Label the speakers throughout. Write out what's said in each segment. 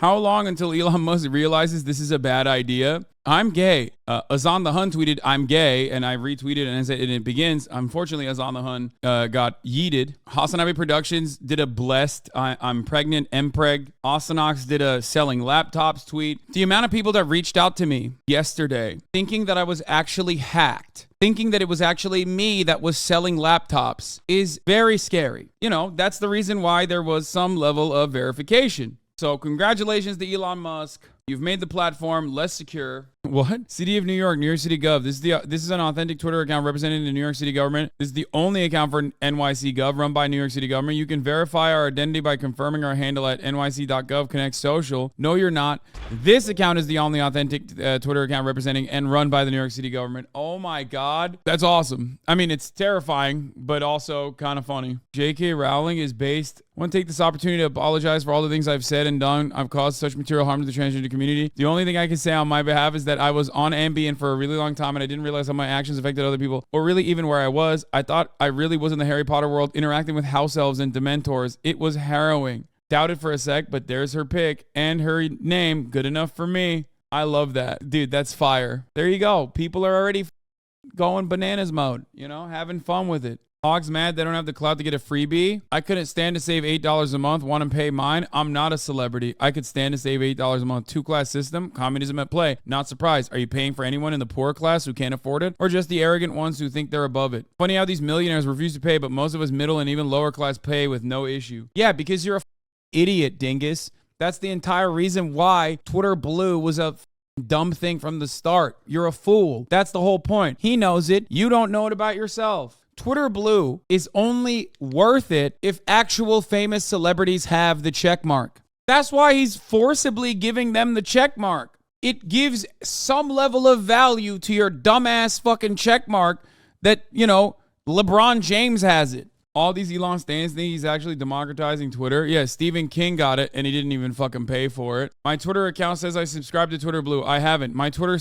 Speaker 1: How long until Elon Musk realizes this is a bad idea? I'm gay. Azan the Hun tweeted, I'm gay, and I retweeted and it begins. Unfortunately, Azan the Hun got yeeted. HasanAbi Productions did a blessed, I'm pregnant, Mpreg. Osanox did a selling laptops tweet. The amount of people that reached out to me yesterday thinking that I was actually hacked, thinking that it was actually me that was selling laptops is very scary. You know, that's the reason why there was some level of verification. So congratulations to Elon Musk. You've made the platform less secure. What? City of New York, New York City Gov. This is an authentic Twitter account representing the New York City government. This is the only account for NYC Gov run by New York City government. You can verify our identity by confirming our handle at nyc.gov connect social. No, you're not. This account is the only authentic Twitter account representing and run by the New York City government. Oh my God. That's awesome. I mean, it's terrifying, but also kind of funny. J.K. Rowling is based. I want to take this opportunity to apologize for all the things I've said and done. I've caused such material harm to the transgender community. The only thing I can say on my behalf is that I was on Ambien for a really long time and I didn't realize how my actions affected other people, or really even where I was. I thought I really was in the Harry Potter world interacting with house elves and dementors. It was harrowing. Doubted for a sec, but there's her pic and her name. Good enough for me. I love that. Dude, that's fire. There you go. People are already going bananas mode, you know, having fun with it. Hog's mad they don't have the clout to get a freebie. I couldn't stand to save $8 a month. Want to pay mine? I'm not a celebrity. I could stand to save $8 a month. Two-class system, communism at play. Not surprised. Are you paying for anyone in the poor class who can't afford it? Or just the arrogant ones who think they're above it? Funny how these millionaires refuse to pay, but most of us middle and even lower class pay with no issue. Yeah, because you're a idiot, dingus. That's the entire reason why Twitter Blue was a dumb thing from the start. You're a fool. That's the whole point. He knows it. You don't know it about yourself. Twitter Blue is only worth it if actual famous celebrities have the check mark. That's why he's forcibly giving them the check mark. It gives some level of value to your dumbass fucking check mark that, you know, LeBron James has it. All these Elon stands think he's actually democratizing Twitter. Yeah, Stephen King got it, and he didn't even fucking pay for it. My Twitter account says I subscribe to Twitter Blue. I haven't. My Twitter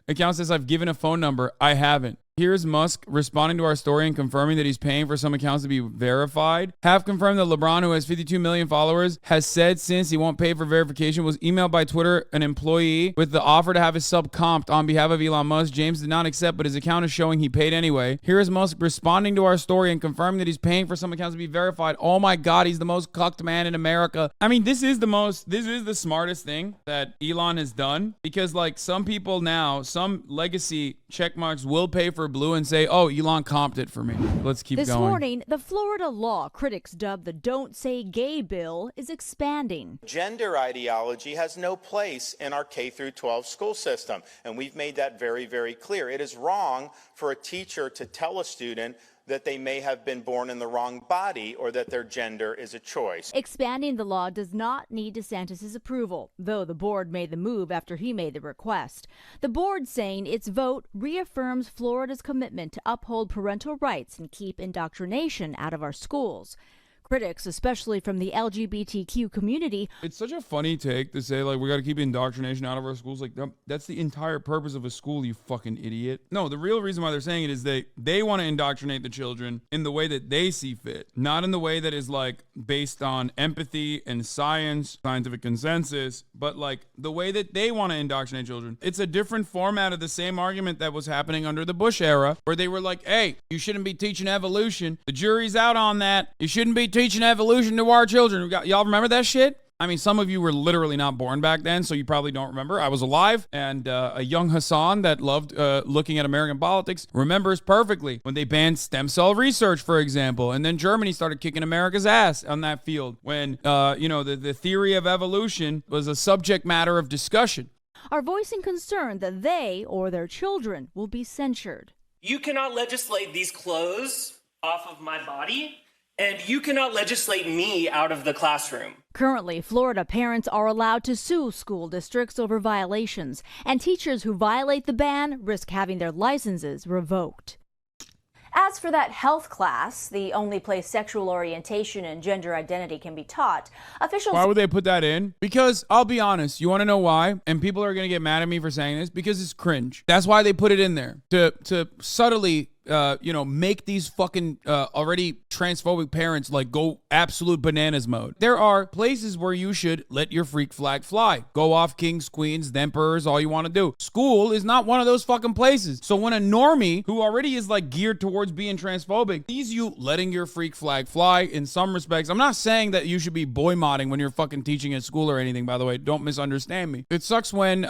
Speaker 1: account says I've given a phone number. I haven't. Here's Musk responding to our story and confirming that he's paying for some accounts to be verified. Have confirmed that LeBron, who has 52 million followers, has said since he won't pay for verification, was emailed by Twitter an employee with the offer to have his sub comped on behalf of Elon Musk. James did not accept, but his account is showing he paid anyway. Here is Musk responding to our story and confirming that he's paying for some accounts to be verified. Oh my God, he's the most cucked man in America. I mean, this is the smartest thing that Elon has done, because like some people now, some legacy check marks will pay for Blue and say, oh, Elon comped it for me. Let's keep going.
Speaker 2: This morning, the Florida law critics dub the Don't Say Gay bill is expanding.
Speaker 3: Gender ideology has no place in our K through 12 school system, and we've made that very, very clear. It is wrong for a teacher to tell a student that they may have been born in the wrong body or that their gender is a choice.
Speaker 2: Expanding the law does not need DeSantis' approval, though the board made the move after he made the request. The board saying its vote reaffirms Florida's commitment to uphold parental rights and keep indoctrination out of our schools. Critics, especially from the LGBTQ community.
Speaker 1: It's such a funny take to say, like, we got to keep indoctrination out of our schools. Like, that's the entire purpose of a school, you fucking idiot. No, the real reason why they're saying it is they want to indoctrinate the children in the way that they see fit, not in the way that is, like, based on empathy and science, scientific consensus, but, like, the way that they want to indoctrinate children. It's a different format of the same argument that was happening under the Bush era, where they were like, hey, you shouldn't be teaching evolution. The jury's out on that. You shouldn't be teaching evolution to our children. Y'all remember that shit? I mean, some of you were literally not born back then, so you probably don't remember. I was alive, and a young Hasan that loved looking at American politics remembers perfectly when they banned stem cell research, for example, and then Germany started kicking America's ass on that field when, the theory of evolution was a subject matter of discussion.
Speaker 2: Are voicing concern that they or their children will be censured.
Speaker 4: You cannot legislate these clothes off of my body, and you cannot legislate me out of the classroom.
Speaker 2: Currently, Florida parents are allowed to sue school districts over violations, and teachers who violate the ban risk having their licenses revoked. As for that health class, the only place sexual orientation and gender identity can be taught, officials...
Speaker 1: Why would they put that in? Because, I'll be honest, you want to know why? And people are going to get mad at me for saying this, because it's cringe. That's why they put it in there, to subtly make these fucking already transphobic parents like go absolute bananas mode. There are places where you should let your freak flag fly. Go off kings, queens, emperors, all you want to do. School is not one of those fucking places. So when a normie who already is like geared towards being transphobic sees you letting your freak flag fly in some respects, I'm not saying that you should be boy modding when you're fucking teaching at school or anything, by the way. Don't misunderstand me. It sucks when,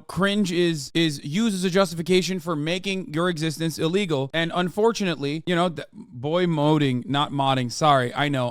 Speaker 1: cringe is used as a justification for making your existence illegal. And unfortunately, boy moding, not modding. Sorry, I know.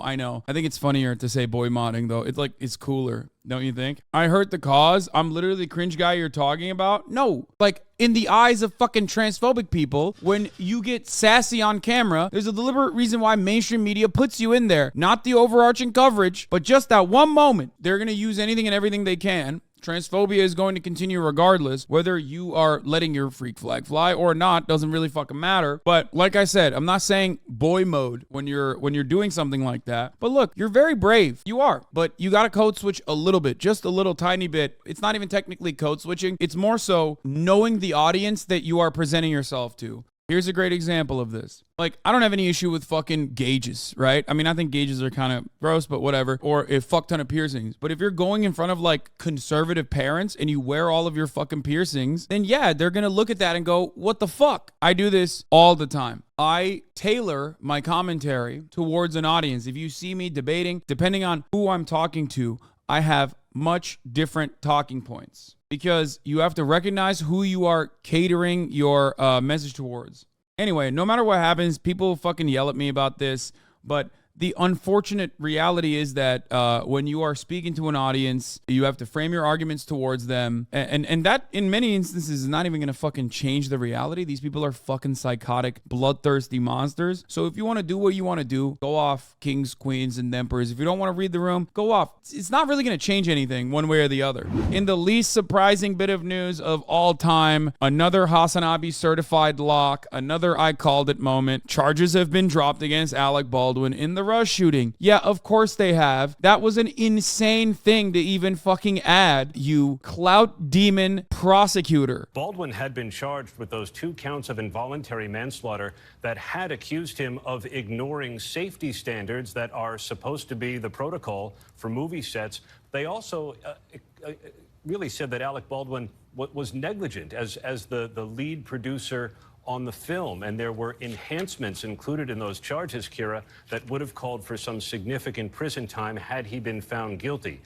Speaker 1: I think it's funnier to say boy modding, though. It's cooler, don't you think? I hurt the cause. I'm literally the cringe guy you're talking about. No, like in the eyes of fucking transphobic people, when you get sassy on camera, there's a deliberate reason why mainstream media puts you in there. Not the overarching coverage, but just that one moment. They're going to use anything and everything they can. Transphobia is going to continue regardless. Whether you are letting your freak flag fly or not doesn't really fucking matter. But like I said, I'm not saying boy mode when you're doing something like that. But look, you're very brave. You are. But you got to code switch a little bit, just a little tiny bit. It's not even technically code switching. It's more so knowing the audience that you are presenting yourself to. Here's a great example of this. Like, I don't have any issue with fucking gauges, right? I mean, I think gauges are kind of gross, but whatever. Or a fuck ton of piercings. But if you're going in front of like conservative parents and you wear all of your fucking piercings, then yeah, they're going to look at that and go, what the fuck? I do this all the time. I tailor my commentary towards an audience. If you see me debating, depending on who I'm talking to, I have much different talking points. Because you have to recognize who you are catering your message towards. Anyway, no matter what happens, people fucking yell at me about this, but the unfortunate reality is that when you are speaking to an audience, you have to frame your arguments towards them. And that, in many instances, is not even going to fucking change the reality. These people are fucking psychotic, bloodthirsty monsters. So if you want to do what you want to do, go off kings, queens, and emperors. If you don't want to read the room, go off. It's not really going to change anything one way or the other. In the least surprising bit of news of all time, another HasanAbi certified lock, another I called it moment. Charges have been dropped against Alec Baldwin in the Rush shooting. Yeah, of course they have. That was an insane thing to even fucking add, you clout demon prosecutor.
Speaker 5: Baldwin had been charged with those 2 counts of involuntary manslaughter that had accused him of ignoring safety standards that are supposed to be the protocol for movie sets. They also really said that Alec Baldwin was negligent as the lead producer on the film, and there were enhancements included in those charges, Kira, that would have called for some significant prison time had he been found guilty.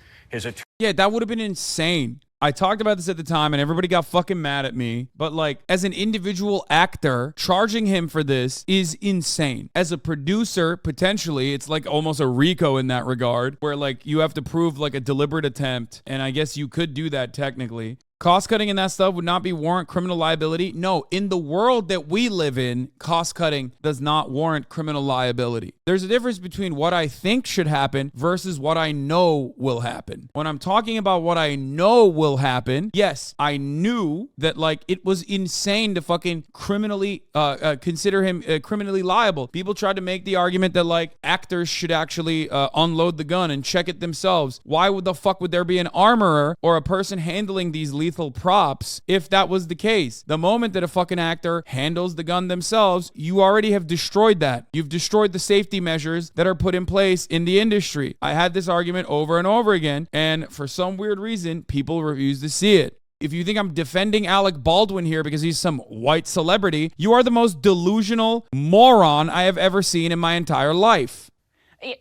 Speaker 1: Yeah, that would have been insane. I talked about this at the time and everybody got fucking mad at me. But like, as an individual actor, charging him for this is insane. As a producer, potentially, it's like almost a RICO in that regard, where like you have to prove like a deliberate attempt. And I guess you could do that technically. Cost cutting and that stuff would not be warrant criminal liability. No, in the world that we live in, cost cutting does not warrant criminal liability. There's a difference between what I think should happen versus what I know will happen. When I'm talking about what I know will happen, yes, I knew that like it was insane to fucking criminally consider him criminally liable. People tried to make the argument that like actors should actually unload the gun and check it themselves. Why would the fuck would there be an armorer or a person handling these lethal props if that was the case? The moment that a fucking actor handles the gun themselves, you already have destroyed that. You've destroyed the safety measures that are put in place in the industry. I had this argument over and over again, and for some weird reason, people refuse to see it. If you think I'm defending Alec Baldwin here because he's some white celebrity, you are the most delusional moron I have ever seen in my entire life.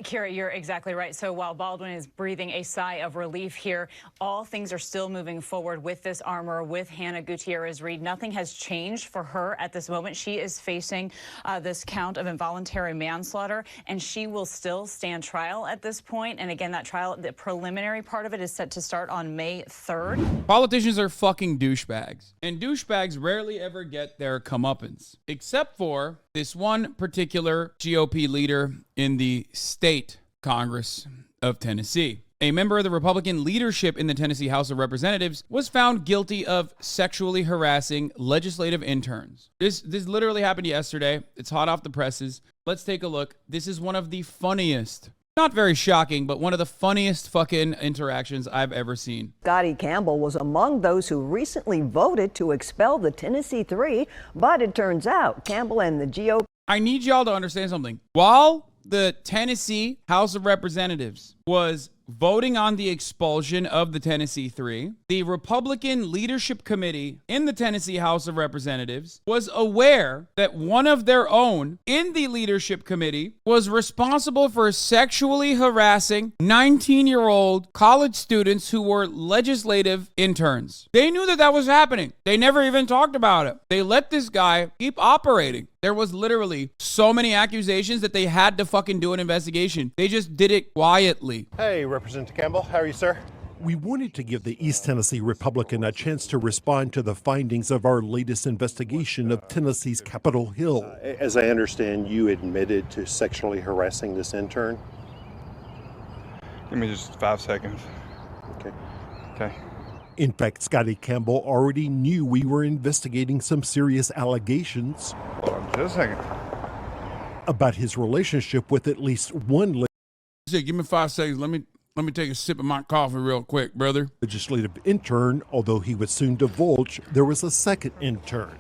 Speaker 6: Kira, you're exactly right. So while Baldwin is breathing a sigh of relief here, all things are still moving forward with this armor, with Hannah Gutierrez-Reed. Nothing has changed for her at this moment. She is facing this count of involuntary manslaughter, and she will still stand trial at this point. And again, that trial, the preliminary part of it is set to start on May 3rd.
Speaker 1: Politicians are fucking douchebags, and douchebags rarely ever get their comeuppance, except for this one particular GOP leader in the state Congress of Tennessee. A member of the Republican leadership in the Tennessee House of Representatives was found guilty of sexually harassing legislative interns. This literally happened yesterday. It's hot off the presses. Let's take a look. This is one of the funniest Not very shocking, but one of the funniest fucking interactions I've ever seen.
Speaker 7: Scotty Campbell was among those who recently voted to expel the Tennessee Three, but it turns out Campbell and the GOP.
Speaker 1: I need y'all to understand something. While the Tennessee House of Representatives was voting on the expulsion of the Tennessee Three, the Republican Leadership Committee in the Tennessee House of Representatives was aware that one of their own in the Leadership Committee was responsible for sexually harassing 19-year-old college students who were legislative interns. They knew that that was happening. They never even talked about it. They let this guy keep operating. There was literally so many accusations that they had to fucking do an investigation. They just did it quietly.
Speaker 8: Hey, Representative Campbell, how are you, sir?
Speaker 9: We wanted to give the East Tennessee Republican a chance to respond to the findings of our latest investigation of Tennessee's Capitol Hill.
Speaker 8: As I understand, you admitted to sexually harassing this intern?
Speaker 10: Give me just 5 seconds. Okay.
Speaker 9: In fact, Scotty Campbell already knew we were investigating some serious allegations
Speaker 10: Hold on just a second.
Speaker 9: about his relationship with at least one
Speaker 1: Give me 5 seconds. Let me take a sip of my coffee real quick, brother.
Speaker 9: legislative intern, although he would soon divulge there was a second intern.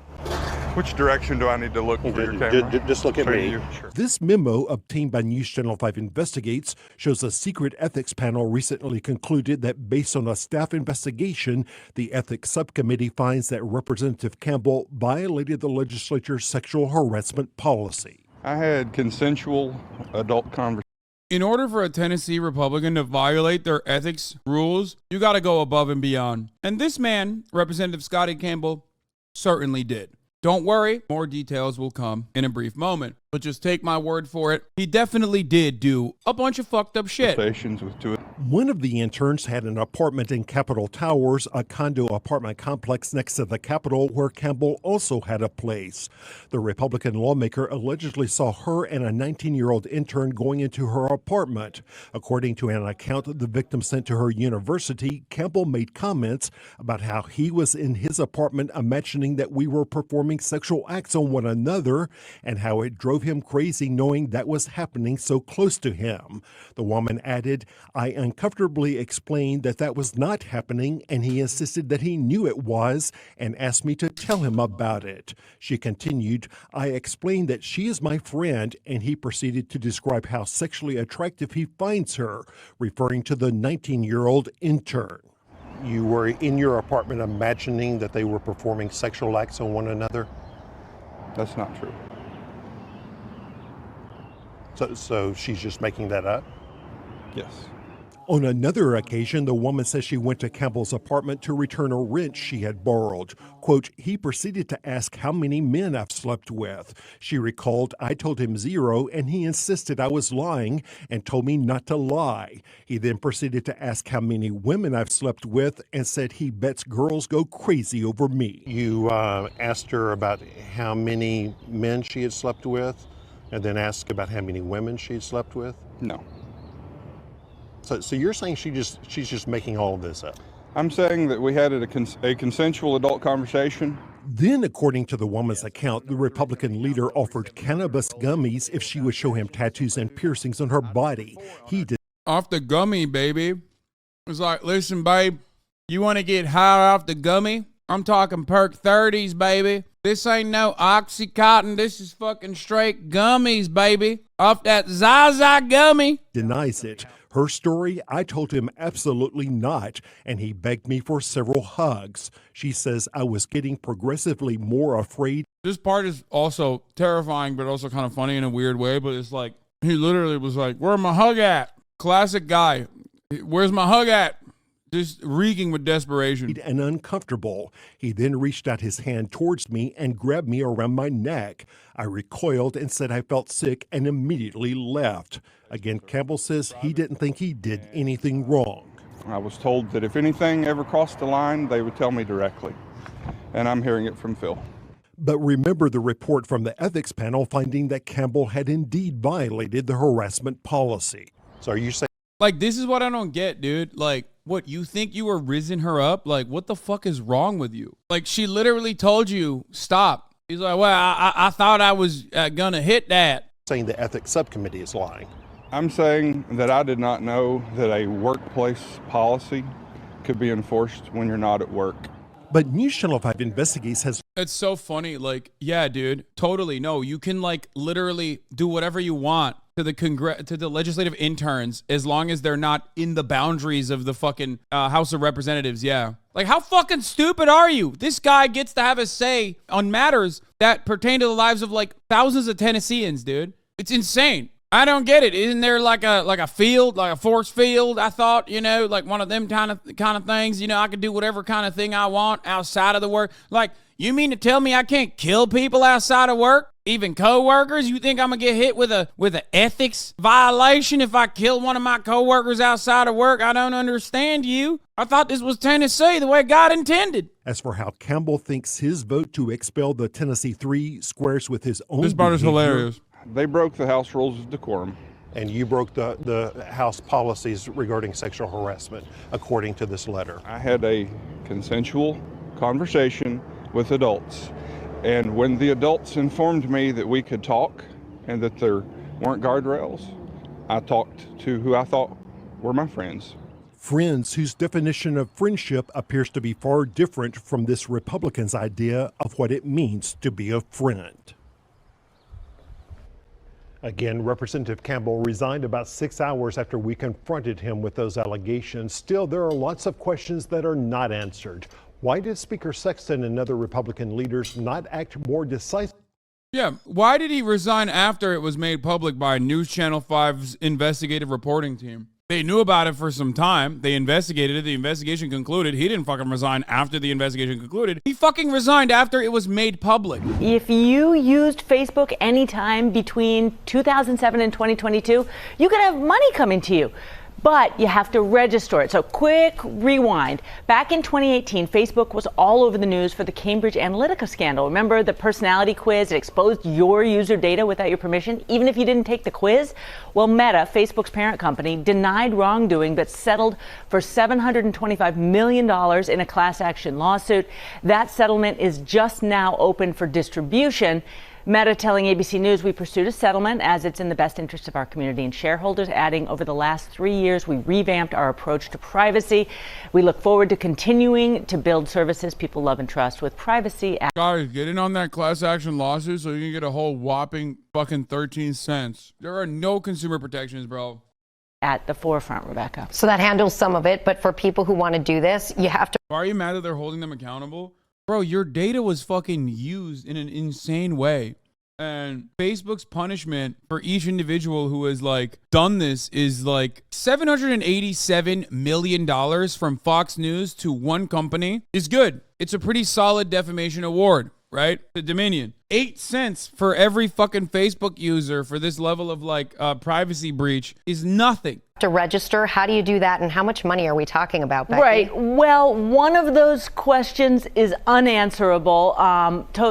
Speaker 10: Which direction do I need to look for your camera?
Speaker 8: Just look at me.
Speaker 10: Sure.
Speaker 9: This memo, obtained by News Channel 5 Investigates, shows a secret ethics panel recently concluded that based on a staff investigation, the ethics subcommittee finds that Representative Campbell violated the legislature's sexual harassment policy.
Speaker 10: I had consensual adult conversation.
Speaker 1: In order for a Tennessee Republican to violate their ethics rules, you got to go above and beyond. And this man, Representative Scotty Campbell, certainly did. Don't worry, more details will come in a brief moment. But just take my word for it, he definitely did do a bunch of fucked up shit.
Speaker 10: With two.
Speaker 9: One of the interns had an apartment in Capitol Towers, a condo apartment complex next to the Capitol where Campbell also had a place. The Republican lawmaker allegedly saw her and a 19-year-old intern going into her apartment. According to an account the victim sent to her university, Campbell made comments about how he was in his apartment imagining that we were performing sexual acts on one another and how it drove him crazy knowing that was happening so close to him. The woman added, I uncomfortably explained that that was not happening, and he insisted that he knew it was and asked me to tell him about it. She continued, I explained that she is my friend, and he proceeded to describe how sexually attractive he finds her, referring to the 19-year-old intern.
Speaker 8: You were in your apartment imagining that they were performing sexual acts on one another?
Speaker 10: That's not true.
Speaker 8: So she's just making that up?
Speaker 10: Yes.
Speaker 9: On another occasion, the woman says she went to Campbell's apartment to return a wrench she had borrowed. Quote, he proceeded to ask how many men I've slept with. She recalled, I told him 0, and he insisted I was lying and told me not to lie. He then proceeded to ask how many women I've slept with and said he bets girls go crazy over me.
Speaker 8: You asked her about how many men she had slept with, and then asked about how many women she had slept with?
Speaker 10: No.
Speaker 8: So you're saying she's just making all of this up?
Speaker 10: I'm saying that we had a consensual adult conversation.
Speaker 9: Then, according to the woman's account, the Republican leader offered cannabis gummies if she would show him tattoos and piercings on her body. He did.
Speaker 1: Off the gummy, baby. It's like, listen, babe, you want to get high off the gummy? I'm talking perk 30s, baby. This ain't no Oxycontin. This is fucking straight gummies, baby. Off that Zaza gummy.
Speaker 9: Denies it. Her story, I told him absolutely not, and he begged me for several hugs. She says I was getting progressively more afraid.
Speaker 1: This part is also terrifying, but also kind of funny in a weird way. But it's like, he literally was like, where's my hug at? Classic guy. Where's my hug at? Just reeking with desperation.
Speaker 9: And uncomfortable. He then reached out his hand towards me and grabbed me around my neck. I recoiled and said I felt sick and immediately left. Again, Campbell says he didn't think he did anything wrong.
Speaker 10: I was told that if anything ever crossed the line, they would tell me directly. And I'm hearing it from Phil.
Speaker 9: But remember the report from the ethics panel finding that Campbell had indeed violated the harassment policy.
Speaker 8: So are you saying?
Speaker 1: Like, this is what I don't get, dude. Like, what, you think you were rizzing her up? Like, what the fuck is wrong with you? Like, she literally told you, stop. He's like, well, I thought I was gonna hit that.
Speaker 8: Saying the ethics subcommittee is lying.
Speaker 10: I'm saying that I did not know that a workplace policy could be enforced when you're not at work.
Speaker 9: But News Channel 5 Investigates has...
Speaker 1: It's so funny. Like, yeah, dude, totally. No, you can like literally do whatever you want to the legislative interns as long as they're not in the boundaries of the fucking House of Representatives. Yeah. Like, how fucking stupid are you? This guy gets to have a say on matters that pertain to the lives of like thousands of Tennesseans, dude. It's insane. I don't get it. Isn't there like a field, like a force field? I thought, you know, like one of them kind of things, you know, I could do whatever kind of thing I want outside of the work. Like, you mean to tell me I can't kill people outside of work? Even coworkers? You think I'm gonna get hit with an ethics violation if I kill one of my coworkers outside of work? I don't understand you. I thought this was Tennessee the way God intended.
Speaker 9: As for how Campbell thinks his vote to expel the Tennessee 3 squares with his own
Speaker 1: This part is hilarious.
Speaker 10: They broke the House rules of decorum.
Speaker 8: And you broke the House policies regarding sexual harassment, according to this letter.
Speaker 10: I had a consensual conversation with adults. And when the adults informed me that we could talk and that there weren't guardrails, I talked to who I thought were my friends.
Speaker 9: Friends whose definition of friendship appears to be far different from this Republican's idea of what it means to be a friend. Again, Representative Campbell resigned about 6 hours after we confronted him with those allegations. Still, there are lots of questions that are not answered. Why did Speaker Sexton and other Republican leaders not act more decisively?
Speaker 1: Yeah, why did he resign after it was made public by News Channel 5's investigative reporting team? They knew about it for some time. They investigated it. The investigation concluded. He didn't fucking resign after the investigation concluded. He fucking resigned after it was made public.
Speaker 11: If you used Facebook anytime between 2007 and 2022, you could have money coming to you. But you have to register it. So quick rewind. Back in 2018, Facebook was all over the news for the Cambridge Analytica scandal. Remember the personality quiz? It exposed your user data without your permission, even if you didn't take the quiz? Well, Meta, Facebook's parent company, denied wrongdoing but settled for $725 million in a class action lawsuit. That settlement is just now open for distribution. Meta telling ABC News, we pursued a settlement as it's in the best interest of our community and shareholders, adding over the last 3 years, we revamped our approach to privacy. We look forward to continuing to build services people love and trust with privacy.
Speaker 1: Guys, get in on that class action lawsuit so you can get a whole whopping fucking 13 cents. There are no consumer protections, bro.
Speaker 11: At the forefront, Rebecca.
Speaker 12: So that handles some of it, but for people who want to do this, you have to...
Speaker 1: Why are you mad that they're holding them accountable? Bro, your data was fucking used in an insane way. And Facebook's punishment for each individual who has like done this is like $787 million from Fox News to one company is good. It's a pretty solid defamation award, right? To Dominion. 8 cents for every fucking Facebook user for this level of like privacy breach is nothing.
Speaker 12: To register, how do you do that, and how much money are we talking about, Becky?
Speaker 11: Right. Well, one of those questions is unanswerable.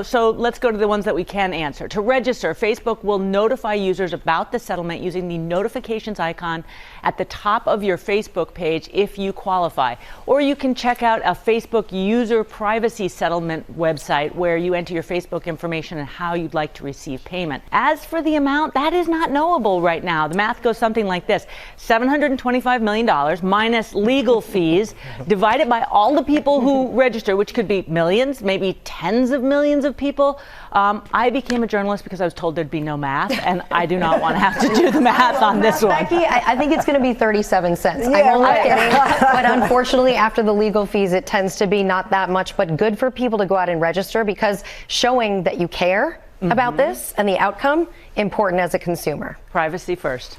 Speaker 11: So let's go to the ones that we can answer. To register, Facebook will notify users about the settlement using the notifications icon at the top of your Facebook page if you qualify. Or you can check out a Facebook user privacy settlement website where you enter your Facebook information and how you'd like to receive payment. As for the amount, that is not knowable right now. The math goes something like this. $725 million minus legal fees divided by all the people who register, which could be millions, maybe tens of millions of people. I became a journalist because I was told there'd be no math, and I do not want to have to do the math on this one.
Speaker 12: Becky, I think it's going to be 37 cents. I'm only kidding. But unfortunately, after the legal fees, it tends to be not that much, but good for people to go out and register because showing that you care about this and the outcome, important as a consumer.
Speaker 11: Privacy first.